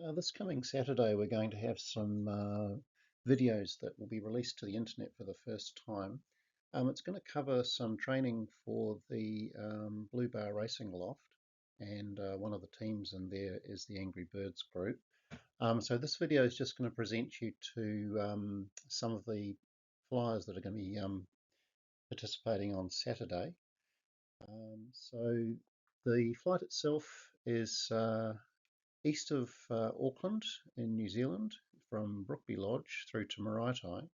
This coming Saturday, we're going to have some videos that will be released to the internet for the first time. It's going to cover some training for the Blue Bar Racing Loft, and one of the teams in there is the Angry Birds group. So this video is just going to present you to some of the flyers that are going to be participating on Saturday. So the flight itself is east of Auckland in New Zealand, from Brookby Lodge through to Maraetai,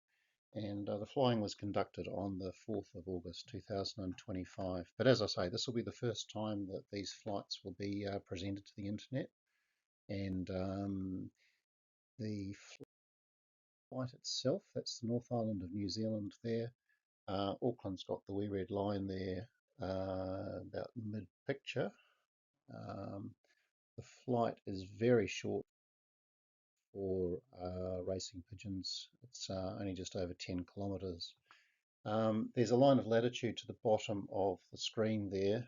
and the flying was conducted on the 4th of August 2025. But as I say, this will be the first time that these flights will be presented to the internet, and the flight itself, that's the North Island of New Zealand there. Auckland's got the wee red line there about mid-picture. The flight is very short for racing pigeons. It's only just over 10 kilometres. There's a line of latitude to the bottom of the screen there.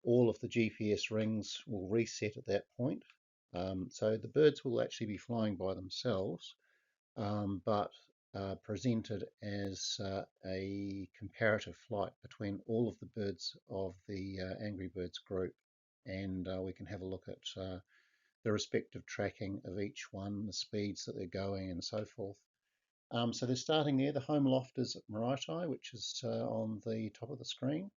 All of the GPS rings will reset at that point. So the birds will actually be flying by themselves, but presented as a comparative flight between all of the birds of the Angry Birds group. And we can have a look at the respective tracking of each one, the speeds that they're going and so forth. So they're starting there. The home loft is at Maraetai, which is on the top of the screen.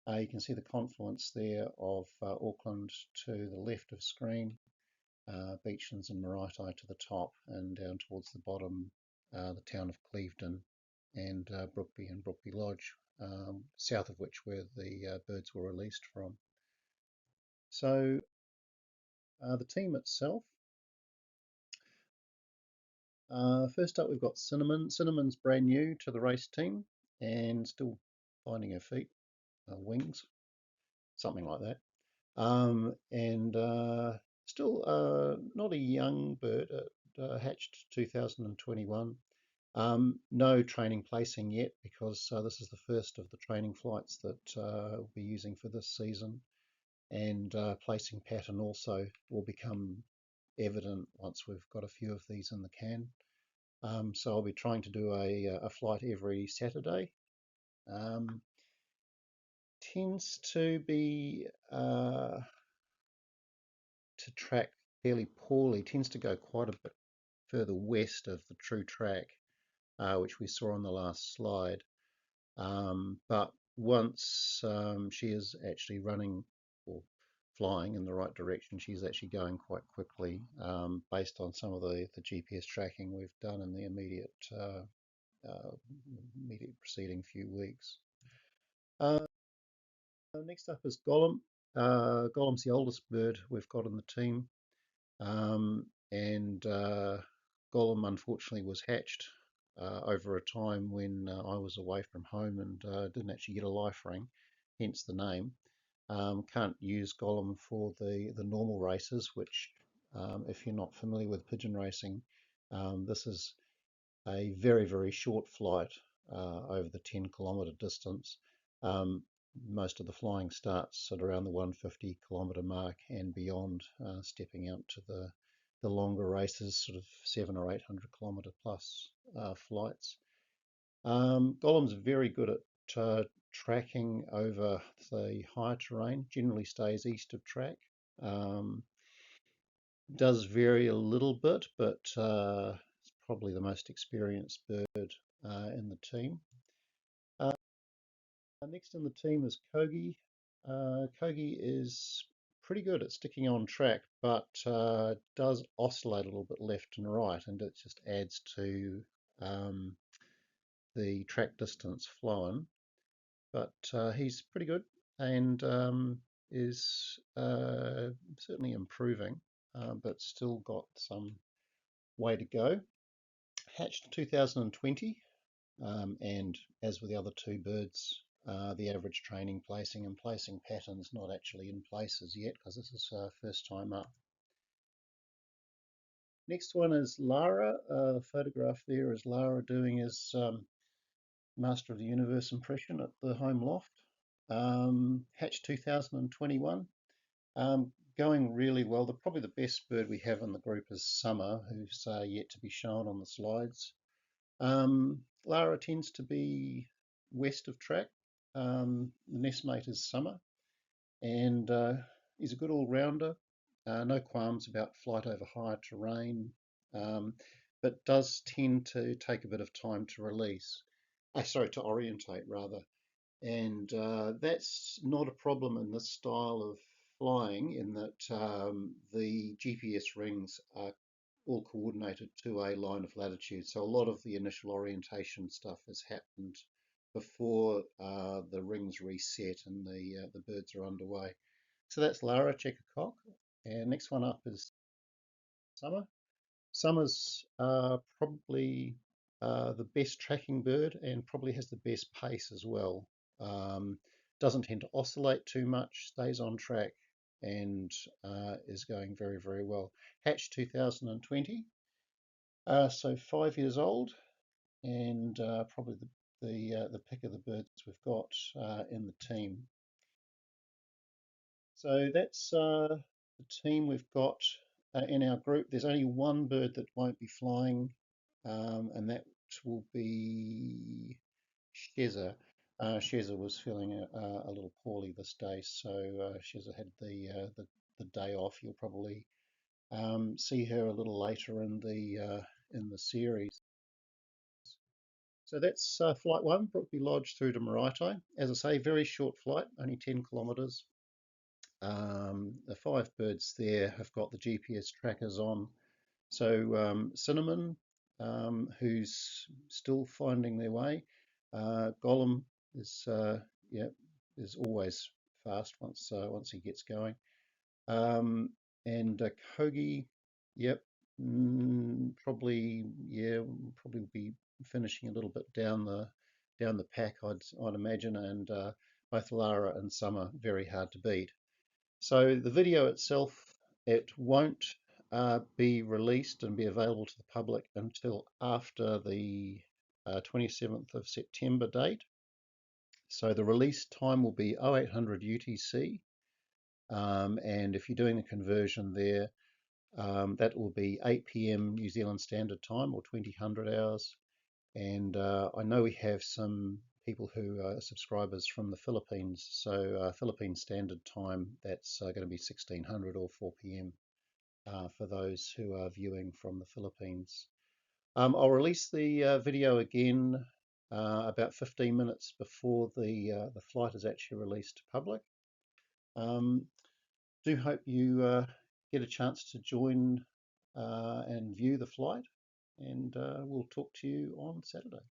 You can see the confluence there of Auckland to the left of screen, Beachlands and Maraetai to the top, and down towards the bottom, the town of Clevedon and Brookby and Brookby Lodge, south of which where the birds were released from. So the team itself, first up we've got Cinnamon. Cinnamon's brand new to the race team and still finding her feet, wings, something like that. And still not a young bird, hatched 2021. No training placing yet because this is the first of the training flights that we'll be using for this season, and placing pattern also will become evident once we've got a few of these in the can. So I'll be trying to do a flight every Saturday. Tends to be to track fairly poorly, tends to go quite a bit further west of the true track, which we saw on the last slide. But once she is actually running or flying in the right direction, she's actually going quite quickly, based on some of the GPS tracking we've done in the immediate preceding few weeks. Next up is Gollum. Gollum's the oldest bird we've got in the team, and Gollum unfortunately was hatched over a time when I was away from home and didn't actually get a life ring, hence the name. Can't use Gollum for the normal races, which if you're not familiar with pigeon racing, this is a very short flight over the 10-kilometre distance. Most of the flying starts at around the 150-kilometre mark and beyond, stepping out to the longer races, sort of 700 or 800-kilometre plus flights. Gollum's very good at tracking over the higher terrain, generally stays east of track. Does vary a little bit, but it's probably the most experienced bird in the team. Next in the team is Kogi. Kogi is pretty good at sticking on track, but does oscillate a little bit left and right, and it just adds to the track distance flown. But he's pretty good and is certainly improving, but still got some way to go. Hatched 2020, and as with the other two birds, the average training placing and placing patterns not actually in places yet because this is first time up. Next one is Lara. The photograph there is Lara doing his Master of the Universe impression at the home loft. Hatched 2021. going really well. Probably the best bird we have in the group is Summer, who's yet to be shown on the slides. Lara tends to be west of track. The nestmate is Summer, and he's a good all-rounder. No qualms about flight over higher terrain, um, but does tend to take a bit of time to release. Sorry, to orientate rather. And that's not a problem in this style of flying, in that the GPS rings are all coordinated to a line of latitude. So a lot of the initial orientation stuff has happened before the rings reset and the birds are underway. So that's Lara, check a cock. And next one up is Summer. Summer's probably the best tracking bird and probably has the best pace as well. Um, doesn't tend to oscillate too much, stays on track, and is going very, very well. Hatched 2020, so 5 years old, and probably the pick of the birds we've got in the team. So that's the team we've got in our group. There's only one bird that won't be flying, and that will be Sheza. Sheza was feeling a little poorly this day, so Sheza had the day off. You'll probably see her a little later in the series. So that's flight one, Brookby Lodge through to Maraetai. As I say, very short flight, only 10 kilometres. The 5 birds there have got the GPS trackers on. So Cinnamon, who's still finding their way. Gollum is yeah, is always fast once he gets going. And Kogi, yep, probably probably be finishing a little bit down the pack, I'd imagine. And both Lara and Summer very hard to beat. So the video itself, it won't be released and be available to the public until after the 27th of September date. So the release time will be 0800 UTC, and if you're doing the conversion there, that will be 8 p.m. New Zealand Standard Time, or 2000 hours. And I know we have some people who are subscribers from the Philippines, so Philippine Standard Time, that's going to be 1600 or 4 p.m. For those who are viewing from the Philippines. I'll release the video again about 15 minutes before the flight is actually released to public. Do hope you get a chance to join and view the flight, and we'll talk to you on Saturday.